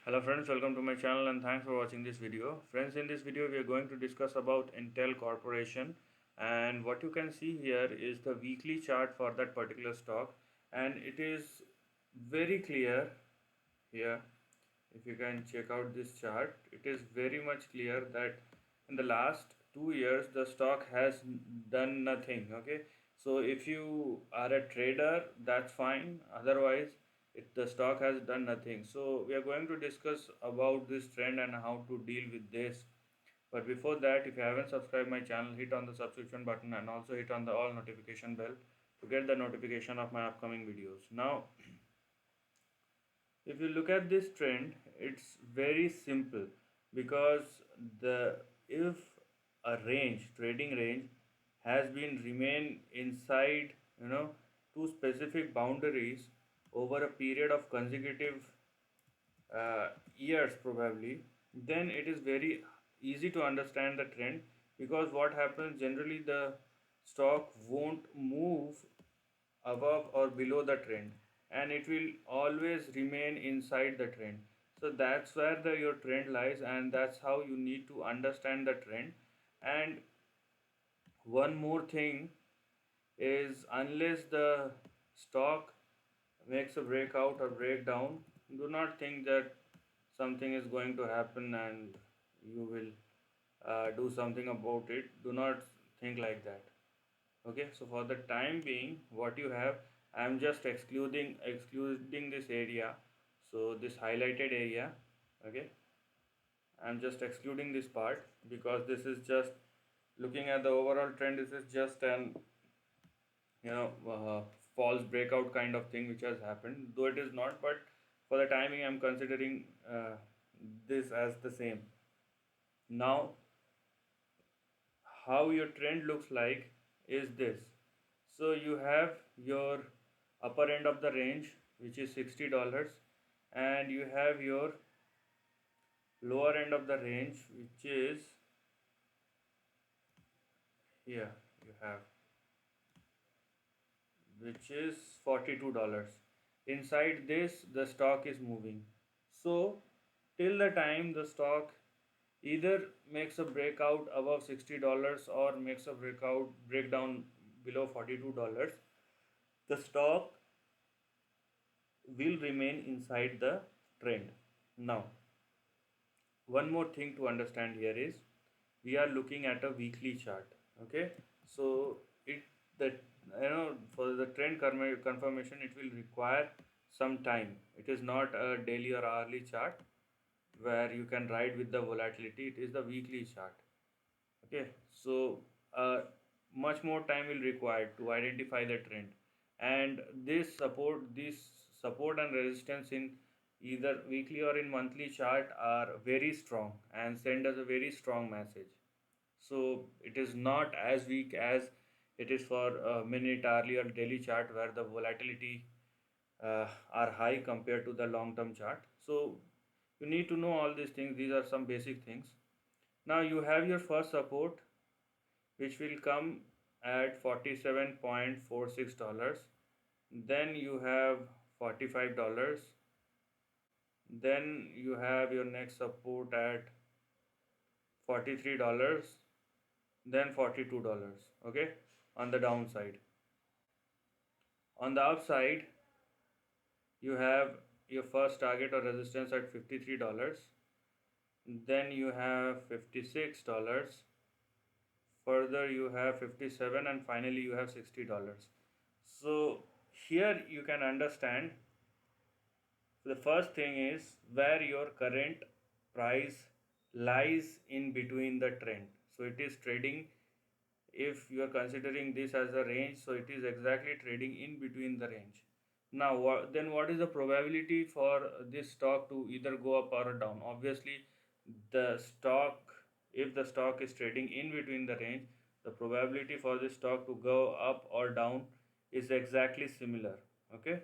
Hello friends, welcome to my channel and thanks for watching this video. Friends, in this video we are going to discuss about Intel Corporation, and what you can see here is the weekly chart for that particular stock, and it is very clear here. If you can check out this chart, it is very much clear that in the last 2 years the stock has done nothing. Okay, so if you are a trader, that's fine. Otherwise, the stock has done nothing. So we are going to discuss about this trend and how to deal with this. But before that, if you haven't subscribed my channel, hit on the subscription button and also hit on the all notification bell to get the notification of my upcoming videos. Now, if you look at this trend, it's very simple, because the if a range, trading range, has been remain inside, two specific boundaries over a period of consecutive years probably, then it is very easy to understand the trend, because what happens generally, the stock won't move above or below the trend, and it will always remain inside the trend. So that's where your trend lies, and that's how you need to understand the trend. And one more thing is, unless the stock makes a breakout or breakdown, do not think that something is going to happen and you will do something about it. Do not think like that. Okay, so for the time being, what you have, I am just excluding this area, so this highlighted area. Okay, I am just excluding this part, because this is just looking at the overall trend. This is just an false breakout kind of thing which has happened, though it is not. But for the timing, I'm considering this as the same. Now, how your trend looks like is this. So you have your upper end of the range, which is $60, and you have your lower end of the range, which is here. You have, which is $42. Inside this, the stock is moving. So till the time the stock either makes a breakout above $60 or makes a breakdown below $42, the stock will remain inside the trend. Now, one more thing to understand here is, we are looking at a weekly chart. Okay, so it that for the trend confirmation, it will require some time. It is not a daily or hourly chart where you can ride with the volatility. It is the weekly chart. Okay, so much more time will require to identify the trend, and this support and resistance in either weekly or in monthly chart are very strong and send us a very strong message. So it is not as weak as it is for a minute, hourly or daily chart, where the volatility are high compared to the long term chart. So you need to know all these things. These are some basic things. Now you have your first support, which will come at $47.46. Then you have $45. Then you have your next support at $43. Then $42. Okay, on the downside. On the upside, you have your first target or resistance at $53. Then you have $56. Further, you have 57, and finally you have $60. So here you can understand, the first thing is where your current price lies in between the trend. So it is trading, if you are considering this as a range, so it is exactly trading in between the range. Now then what is the probability for this stock to either go up or down? Obviously, the stock if the stock is trading in between the range, the probability for this stock to go up or down is exactly similar. Okay,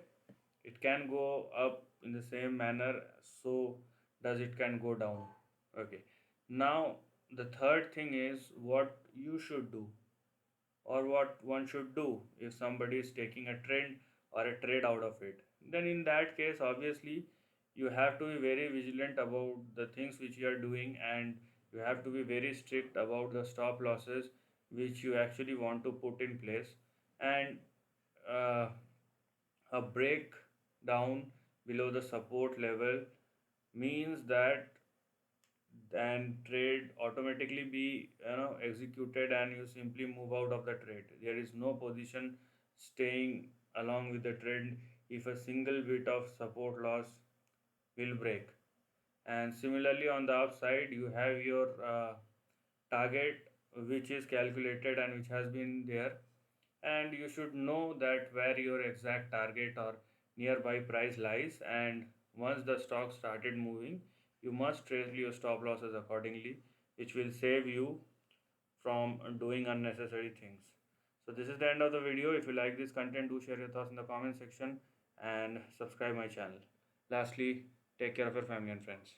it can go up in the same manner, so does it can go down. Okay, now the third thing is what you should do, or what one should do if somebody is taking a trend or a trade out of it. Then in that case, obviously, you have to be very vigilant about the things which you are doing, and you have to be very strict about the stop losses which you actually want to put in place. And uh, a breakdown below the support level means that then trade automatically be executed, and you simply move out of the trade. There is no position staying along with the trend if a single bit of support loss will break. And similarly, on the upside, you have your target which is calculated and which has been there, and you should know that where your exact target or nearby price lies. And once the stock started moving, you must trace your stop losses accordingly, which will save you from doing unnecessary things. So this is the end of the video. If you like this content, do share your thoughts in the comment section and subscribe my channel. Lastly, take care of your family and friends.